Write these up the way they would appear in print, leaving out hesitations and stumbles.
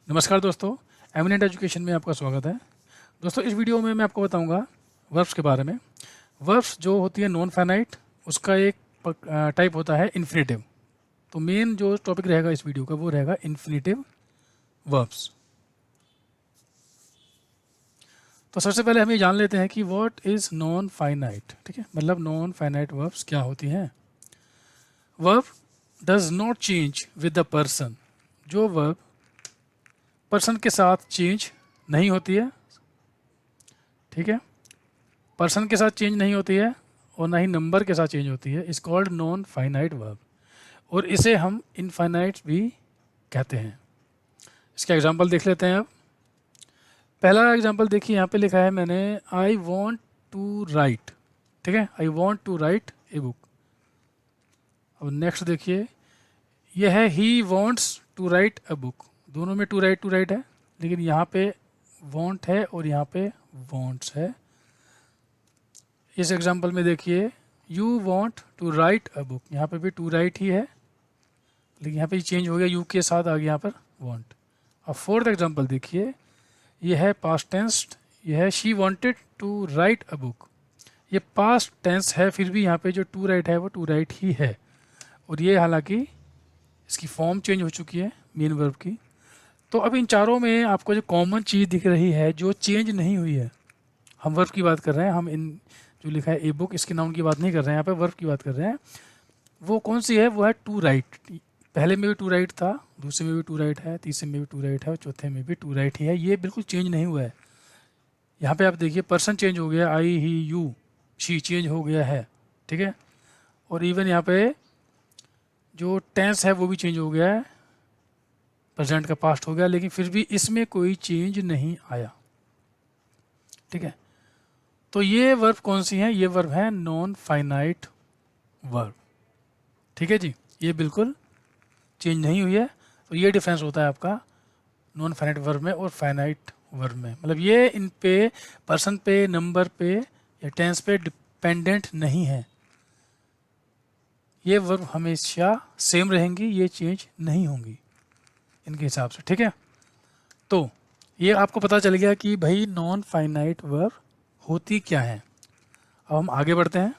नमस्कार दोस्तों, eminent education में आपका स्वागत है। दोस्तों, इस वीडियो में मैं आपको बताऊंगा वर्ब्स के बारे में। वर्ब्स जो होती है नॉन फाइनाइट, उसका एक टाइप होता है इन्फिनेटिव। तो मेन जो टॉपिक रहेगा इस वीडियो का वो रहेगा इन्फिनेटिव वर्ब्स। तो सबसे पहले हम ये जान लेते हैं कि व्हाट इज़ नॉन फाइनाइट। ठीक है, मतलब नॉन फाइनाइट वर्ब्स क्या होती हैं। Verb does not change with the person. जो वर्ब पर्सन के साथ चेंज नहीं होती है, ठीक है, पर्सन के साथ चेंज नहीं होती है और ना ही नंबर के साथ चेंज होती है, is called non finite verb. और इसे हम इनफाइनाइट भी कहते हैं। इसका एग्जांपल देख लेते हैं अब। पहला एग्जांपल देखिए, यहाँ पे लिखा है मैंने आई वॉन्ट टू राइट। ठीक है, I want to write a book. अब नेक्स्ट देखिए, यह है he wants to write a book. दोनों में टू राइट है, लेकिन यहाँ पे वॉन्ट है और यहाँ पे वॉन्ट्स है। इस एग्जांपल में देखिए, you want to write a book, यहाँ पे भी टू राइट ही है, लेकिन यहाँ पे चेंज हो गया, यू के साथ आ गया यहाँ पर वॉन्ट। अब फोर्थ एग्जांपल देखिए, यह है पास्ट टेंस, यह है she wanted to write a book. ये पास्ट टेंस है, फिर भी यहाँ पे जो टू राइट है वो टू राइट ही है। और ये हालांकि इसकी फॉर्म चेंज हो चुकी है मेन वर्ब की। तो अब इन चारों में आपको जो कॉमन चीज़ दिख रही है जो चेंज नहीं हुई है, हम वर्ब की बात कर रहे हैं, हम इन जो लिखा है ए बुक, इसके नाउन की बात नहीं कर रहे हैं, यहाँ पे वर्ब की बात कर रहे हैं। वो कौन सी है? वो है टू राइट। पहले में भी टू राइट था, दूसरे में भी टू राइट है, तीसरे में भी टू राइट है और चौथे में भी टू राइट ही है। ये बिल्कुल चेंज नहीं हुआ है। यहाँ पे आप देखिए, पर्सन चेंज हो गया, आई ही यू शी चेंज हो गया है। ठीक है, और इवन यहाँ पे जो टेंस है वो भी चेंज हो गया है, प्रेजेंट का पास्ट हो गया, लेकिन फिर भी इसमें कोई चेंज नहीं आया। ठीक है, तो ये वर्ब कौन सी है? ये वर्ब है नॉन फाइनाइट वर्ब। ठीक है जी, ये बिल्कुल चेंज नहीं हुई है। तो ये डिफरेंस होता है आपका नॉन फाइनाइट वर्ब में और फाइनाइट वर्ब में। मतलब ये इन पे, पर्सन पे, नंबर पे या टेंस पे डिपेंडेंट नहीं है। ये वर्ब हमेशा सेम रहेंगी, ये चेंज नहीं होंगी इनके हिसाब से। ठीक है, तो ये आपको पता चल गया कि भाई नॉन फाइनाइट वर्ब होती क्या है। अब हम आगे बढ़ते हैं,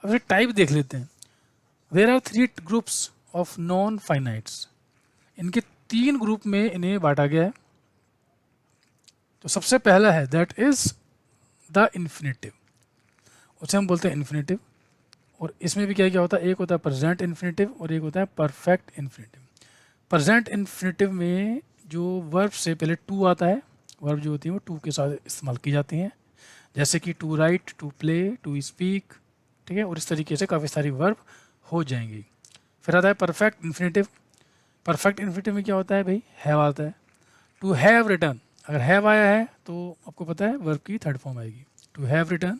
अब ये टाइप देख लेते हैं। There are three groups of non finites. इनके तीन ग्रुप में इन्हें बांटा गया है। तो सबसे पहला है दैट इज द इन्फिनेटिव, उसे हम बोलते हैं इन्फिनेटिव। और इसमें भी क्या क्या होता है? एक होता है प्रेजेंट इन्फिनेटिव और एक होता है परफेक्ट इन्फिनेटिव। प्रेजेंट इन्फिनेटिव में जो वर्ब से पहले टू आता है, वर्ब जो होती है वो टू के साथ इस्तेमाल की जाती हैं, जैसे कि to write, to play, to speak. ठीक है, और इस तरीके से काफ़ी सारी वर्ब हो जाएंगी। फिर आता है परफेक्ट इन्फिनेटिव। परफेक्ट इन्फिनेटिव में क्या होता है भाई? हैव आता है। टू हैव रिटर्न, अगर हैव आया है तो आपको पता है वर्ब की थर्ड फॉर्म आएगी, to have written,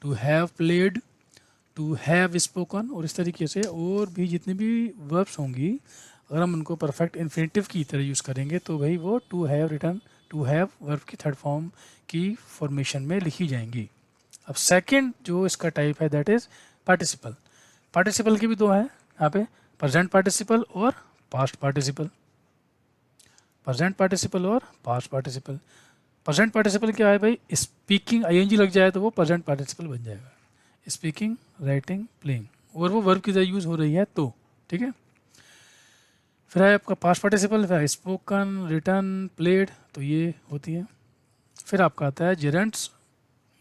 to have played, to have spoken. और इस तरीके से और भी जितनी भी वर्ब्स होंगी, अगर हम उनको परफेक्ट इन्फिनेटिव की तरह यूज़ करेंगे तो भाई वो to have written, to have verb की थर्ड फॉर्म की फॉर्मेशन में लिखी जाएंगी। अब सेकंड जो इसका टाइप है दैट इज़ पार्टिसिपल। पार्टिसिपल की भी दो हैं यहाँ पे, प्रेजेंट पार्टिसिपल और पास्ट पार्टिसिपल। प्रेजेंट पार्टिसिपल और पास्ट पार्टिसिपल। प्रेजेंट पार्टिसिपल क्या है भाई? स्पीकिंग आईएनजी लग जाए तो वो प्रेजेंट पार्टिसिपल बन जाएगा। स्पीकिंग, राइटिंग, प्लेइंग, और वो वर्ब की तरह यूज़ हो रही है तो। ठीक है, फिर है आपका पास्ट पार्टिसिपल, फिर स्पोकन, रिटन, प्लेड, तो ये होती है। फिर आपका आता है जेरेंट्स,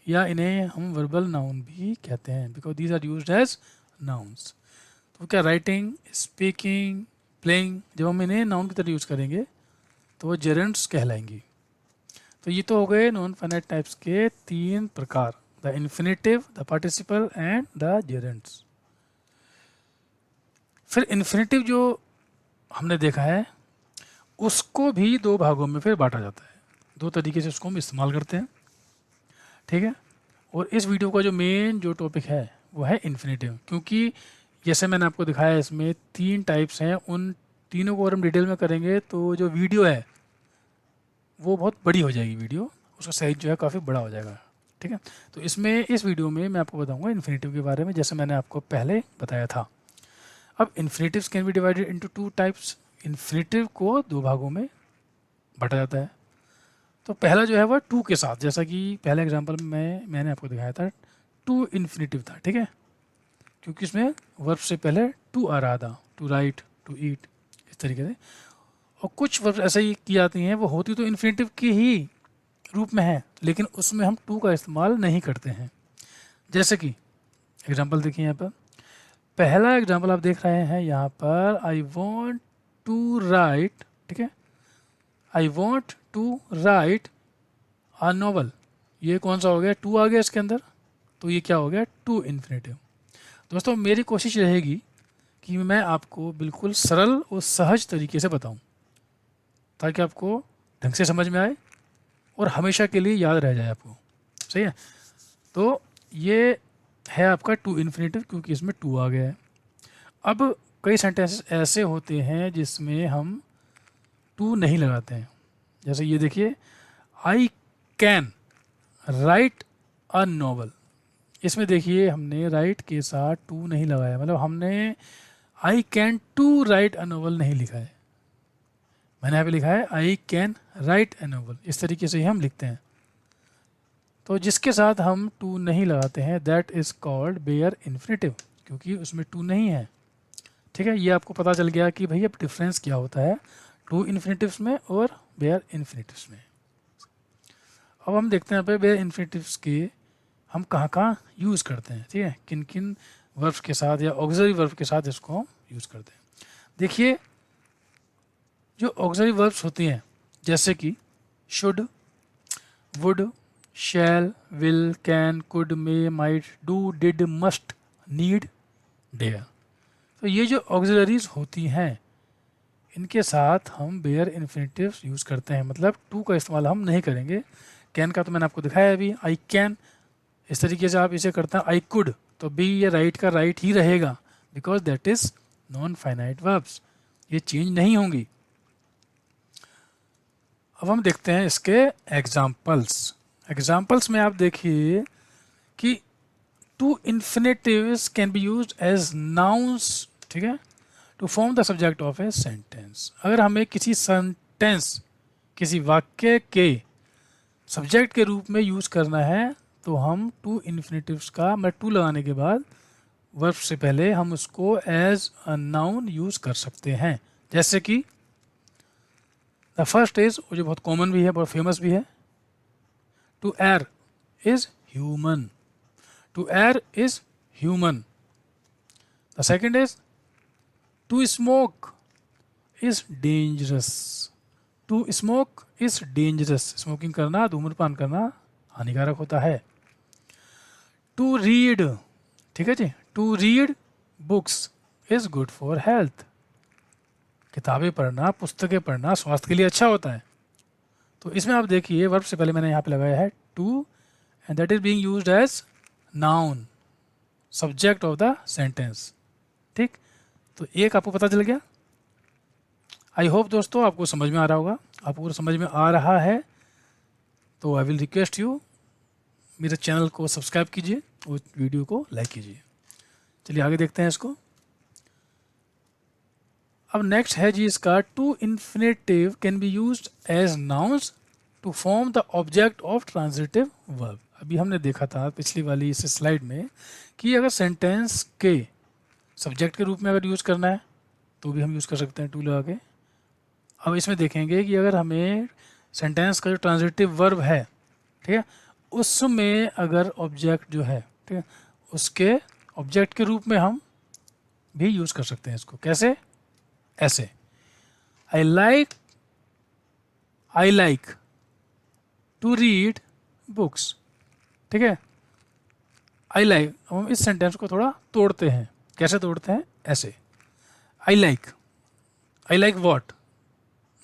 या इन्हें हम वर्बल नाउन भी कहते हैं because these are used as nouns. तो क्या राइटिंग, स्पीकिंग, प्लेइंग, जब हम इन्हें नाउन की तरह यूज़ करेंगे तो वो जेरेंट्स कहलाएंगी। तो ये तो हो गए नॉन फाइनाइट टाइप्स के तीन प्रकार, the infinitive, the participle and the gerunds. फिर इन्फिनेटिव जो हमने देखा है उसको भी दो भागों में फिर बांटा जाता है, दो तरीके से उसको हम इस्तेमाल करते हैं। ठीक है, और इस वीडियो का जो मेन जो टॉपिक है वो है इन्फिनेटिव, क्योंकि जैसे मैंने आपको दिखाया इसमें तीन टाइप्स हैं, उन तीनों को अगर हम डिटेल में करेंगे तो जो वीडियो है वो बहुत बड़ी हो जाएगी, वीडियो उसका साइज जो है काफ़ी बड़ा हो जाएगा। ठीक है, तो इसमें इस वीडियो में मैं आपको बताऊंगा इन्फिनेटिव के बारे में, जैसे मैंने आपको पहले बताया था। अब infinitives can B divided into two types. Infinitive को दो भागों में बांटा जाता है। तो पहला जो है वह टू के साथ, जैसा कि पहले एग्जांपल में मैंने आपको दिखाया था, टू इन्फिनेटिव था, ठीक है, क्योंकि इसमें वर्ब से पहले टू आ रहा था, टू राइट, टू ईट, इस तरीके से। और कुछ वर्ब ऐसे ही की जाती हैं, वो होती तो इन्फिनेटिव की ही रूप में है, लेकिन उसमें हम टू का इस्तेमाल नहीं करते हैं। जैसे कि एग्जांपल देखिए यहाँ पर, पहला एग्जांपल आप देख रहे हैं यहाँ पर, आई वॉन्ट टू राइट, ठीक है, I want to write a novel. ये कौन सा हो गया, टू आ गया इसके अंदर, तो ये क्या हो गया, टू इन्फिनेटिव। दोस्तों मेरी कोशिश रहेगी कि मैं आपको बिल्कुल सरल और सहज तरीके से बताऊं, ताकि आपको ढंग से समझ में आए और हमेशा के लिए याद रह जाए आपको। सही है, तो ये है आपका टू इन्फिनेटिव, क्योंकि इसमें टू आ गया है। अब कई सेंटेंसेस ऐसे होते हैं जिसमें हम टू नहीं लगाते हैं, जैसे ये देखिए, आई कैन राइट अ नॉवल। इसमें देखिए हमने राइट के साथ टू नहीं लगाया, मतलब हमने I can to write a novel नहीं लिखा है, मैंने यहाँ पे लिखा है I can write a novel. इस तरीके से ही हम लिखते हैं। तो जिसके साथ हम टू नहीं लगाते हैं that is called bare infinitive, क्योंकि उसमें टू नहीं है। ठीक है, ये आपको पता चल गया कि भैया डिफरेंस क्या होता है टू इन्फिनेटिव्स में और बेयर इन्फिनेटिव्स में। अब हम देखते हैं पे बेयर इन्फिनेटिव्स के हम कहाँ कहाँ यूज़ करते हैं, ठीक है, किन किन वर्ब्स के साथ या ऑक्सिलरी वर्ब के साथ इसको हम यूज़ करते हैं। देखिए जो ऑक्सिलरी वर्ब्स होती हैं, जैसे कि should, would, shall, will, can, could, may, might, do, did, must, need, dare, तो ये जो ऑक्सिलरीज होती हैं इनके साथ हम बेयर इन्फिनेटिव्स यूज़ करते हैं, मतलब टू का इस्तेमाल हम नहीं करेंगे। कैन का तो मैंने आपको दिखाया अभी, आई कैन, इस तरीके से आप इसे करते हैं। आई कुड, तो बी ये राइट का राइट ही रहेगा, because that is non finite verbs, ये चेंज नहीं होंगी। अब हम देखते हैं इसके एग्जाम्पल्स। एग्जाम्पल्स में आप देखिए कि to infinitives can be used as nouns, ठीक है, to form the subject of a sentence. अगर हमें किसी सेंटेंस, किसी वाक्य के सब्जेक्ट के रूप में यूज़ करना है, तो हम टू इन्फिनेटिव्स का, मतलब टू लगाने के बाद वर्ब से पहले हम उसको एज अ नाउन यूज़ कर सकते हैं। जैसे कि द फर्स्ट इज, जो बहुत कॉमन भी है, बहुत फेमस भी है, to err is human, to err is human. The second is to smoke is dangerous, to smoke is dangerous, smoking करना, धूम्रपान करना हानिकारक होता है। टू रीड, ठीक है जी, to read books is good for health, किताबें पढ़ना, पुस्तकें पढ़ना स्वास्थ्य के लिए अच्छा होता है। तो इसमें आप देखिए वर्ब से पहले मैंने यहाँ पे लगाया है to, and that is being used as noun, subject of the sentence. ठीक, तो एक आपको पता चल गया। आई होप दोस्तों आपको समझ में आ रहा होगा। आपको समझ में आ रहा है तो आई विल रिक्वेस्ट यू, मेरे चैनल को सब्सक्राइब कीजिए और वीडियो को लाइक कीजिए। चलिए आगे देखते हैं इसको। अब नेक्स्ट है जी इसका, to infinitive can be used as nouns to form the object of transitive verb. अभी हमने देखा था पिछली वाली इस स्लाइड में कि अगर सेंटेंस के सब्जेक्ट के रूप में अगर यूज़ करना है तो भी हम यूज़ कर सकते हैं टू लगा के। अब इसमें देखेंगे कि अगर हमें सेंटेंस का जो ट्रांजिटिव वर्ब है, ठीक है, उसमें अगर ऑब्जेक्ट जो है, ठीक है, उसके ऑब्जेक्ट के रूप में हम भी यूज़ कर सकते हैं इसको। कैसे? ऐसे, I like to read books, ठीक है, आई लाइक। हम इस सेंटेंस को थोड़ा तोड़ते हैं। कैसे तोड़ते हैं? ऐसे, आई लाइक वॉट,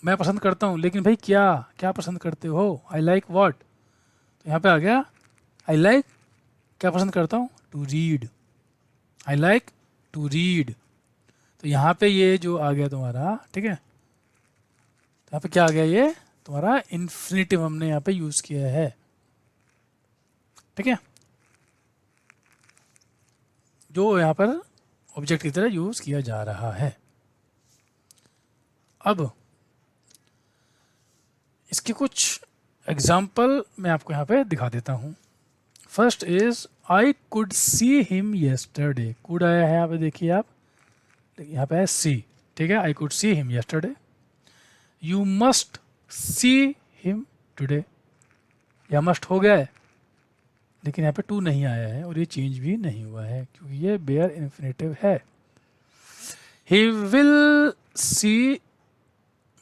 मैं पसंद करता हूँ, लेकिन भाई क्या क्या पसंद करते हो? आई लाइक वॉट, तो यहाँ पे आ गया आई लाइक, क्या पसंद करता हूँ? To read, I like to read. तो यहाँ पे ये जो आ गया तुम्हारा, ठीक है, तो यहाँ पे क्या आ गया? ये तुम्हारा इन्फिनेटिव हमने यहाँ पे यूज़ किया है, ठीक है, जो यहाँ पर ऑब्जेक्ट की तरह यूज़ किया जा रहा है। अब इसके कुछ एग्जाम्पल मैं आपको यहाँ पे दिखा देता हूँ। First is I could see him yesterday. Could आया है यहाँ पे, देखिए आप, यहाँ पे है सी, ठीक है। I could see him yesterday. You must see him today, या मस्ट हो गया है, लेकिन यहाँ पे टू नहीं आया है और ये चेंज भी नहीं हुआ है क्योंकि ये बेयर इन्फिनेटिव है। He will see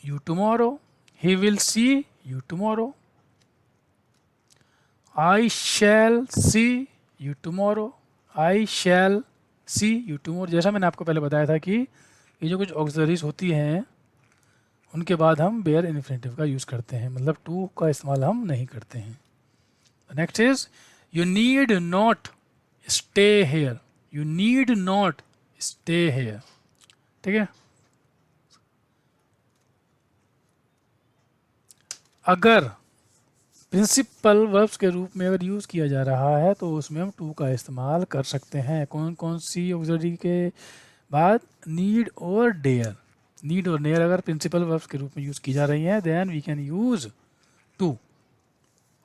you tomorrow, he will see you tomorrow. I shall see you tomorrow. I shall see you tomorrow. जैसा मैंने आपको पहले बताया था कि ये जो कुछ ऑक्सिलरीज होती हैं उनके बाद हम बेयर इन्फिनेटिव का यूज़ करते हैं, मतलब टू का इस्तेमाल हम नहीं करते हैं। Next is you need not stay here. You need not stay here, ठीक है। अगर प्रिंसिपल वर्ब्स के रूप में अगर यूज़ किया जा रहा है तो उसमें हम टू का इस्तेमाल कर सकते हैं। कौन कौन सी ऑक्सिलरी के बाद? नीड और डेयर। नीड और डेयर अगर प्रिंसिपल वर्ब्स के रूप में यूज़ की जा रही हैं then we can use to.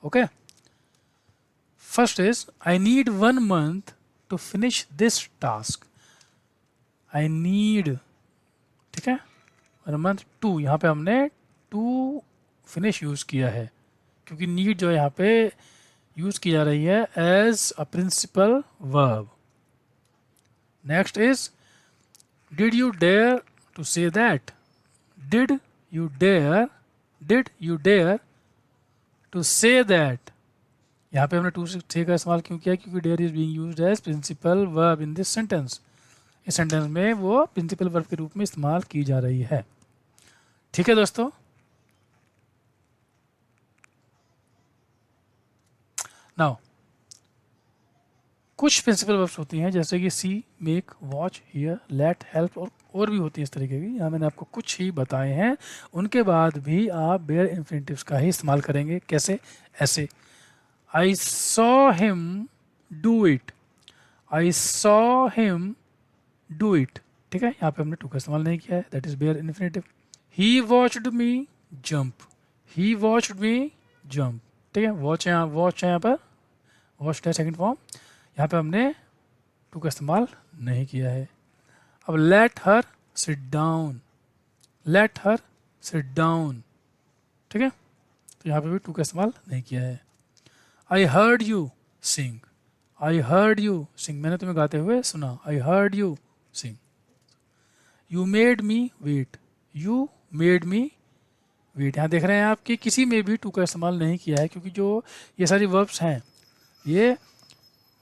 Okay, first is I need 1 month to finish this task. I need, ठीक है, 1 month टू, यहाँ पे हमने टू फिनिश यूज़ किया है क्योंकि नीड जो है यहाँ पे यूज़ की जा रही है as a principal verb. Next is did you dare to say that. Did you dare to say that. यहाँ पे हमने टू से का इस्तेमाल क्यों किया? क्योंकि dare is being used as principal verb in this sentence. इस सेंटेंस में वो प्रिंसिपल वर्ब के रूप में इस्तेमाल की जा रही है। ठीक है दोस्तों, नाउ कुछ प्रिंसिपल वर्ब्स होती हैं जैसे कि see, make, watch, hear, let, help और भी होती है इस तरीके की। यहाँ मैंने आपको कुछ ही बताए हैं। उनके बाद भी आप बेयर इन्फिनेटिव्स का ही इस्तेमाल करेंगे। कैसे? ऐसे, I saw him do it. I saw him do it, ठीक है। यहाँ पे हमने टू का इस्तेमाल नहीं किया है, that is bare infinitive. He watched me jump. He watched me jump, ठीक है। वॉच है यहाँ पर, वॉच्ड है सेकंड फॉर्म। यहाँ पे हमने टू का इस्तेमाल नहीं किया है। अब let her sit down. Let her sit down, ठीक है, तो यहाँ पे भी टू का इस्तेमाल नहीं किया है। I heard you sing. I heard you sing, मैंने तुम्हें गाते हुए सुना। I heard you sing. You made me wait. You made me wait, यहाँ देख रहे हैं आप कि किसी में भी टू का इस्तेमाल नहीं किया है क्योंकि जो ये सारी वर्ब्स हैं ये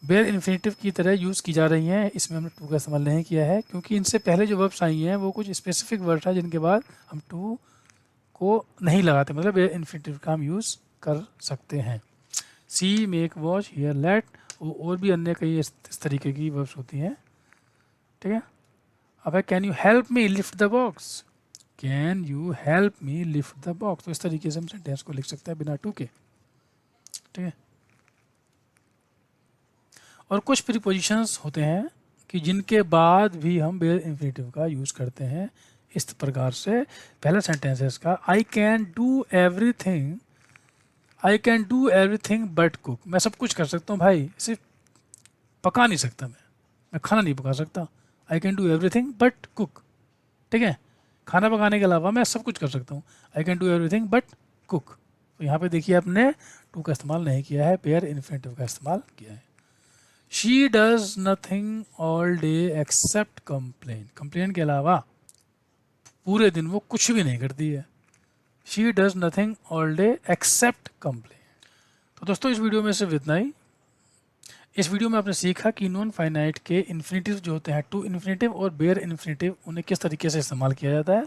बेयर इन्फिनेटिव की तरह यूज़ की जा रही हैं। इसमें हमने टू का इस्तेमाल नहीं किया है क्योंकि इनसे पहले जो वर्ब्स आई हैं वो कुछ स्पेसिफिक वर्ड्स हैं जिनके बाद हम टू को नहीं लगाते, मतलब बेयर इन्फिनेटिव का हम यूज़ कर सकते हैं। सी, मेक, वॉच, हियर, लेट और भी अन्य कई इस तरीके की वर्ब्स होती हैं, ठीक है। अब है can you help me lift the box. Can you help me lift the box, तो इस तरीके से हम सेंटेंस को लिख सकते हैं बिना टू के, ठीक है। और कुछ प्रीपोजिशंस होते हैं कि जिनके बाद भी हम बेयर इन्फिनेटिव का यूज़ करते हैं इस प्रकार से। पहला सेंटेंस है इसका, I can do everything. I can do everything but cook. मैं सब कुछ कर सकता हूँ भाई, सिर्फ पका नहीं सकता। मैं खाना नहीं पका सकता। I can do everything but cook, ठीक है, खाना पकाने के अलावा मैं सब कुछ कर सकता हूँ। I can do everything but cook, तो यहाँ पे देखिए आपने टू का इस्तेमाल नहीं किया है, बेयर इन्फिनेटिव का इस्तेमाल किया है। She does nothing all day except complain. Complain के अलावा पूरे दिन वो कुछ भी नहीं करती है। She does nothing all day except complain. तो दोस्तों इस वीडियो में सिर्फ इतना ही। इस वीडियो में आपने सीखा कि नॉन फाइनाइट के इन्फिनेटिव जो होते हैं टू इन्फिनेटिव और बेयर इन्फिनेटिव, उन्हें किस तरीके से इस्तेमाल किया जाता है।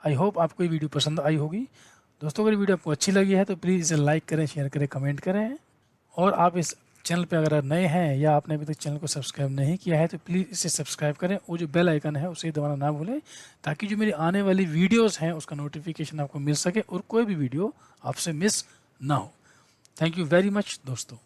आई होप आपको ये वीडियो पसंद आई होगी। दोस्तों अगर वीडियो आपको अच्छी लगी है तो प्लीज़ इसे लाइक करें, शेयर करें, कमेंट करें। और आप इस चैनल पे अगर नए हैं या आपने अभी तक चैनल को सब्सक्राइब नहीं किया है तो प्लीज़ इसे सब्सक्राइब करें और जो बेल आइकन है उसे दबाना ना भूलें ताकि जो मेरी आने वाली वीडियोस हैं उसका नोटिफिकेशन आपको मिल सके और कोई भी वीडियो आपसे मिस ना हो। थैंक यू वेरी मच दोस्तों।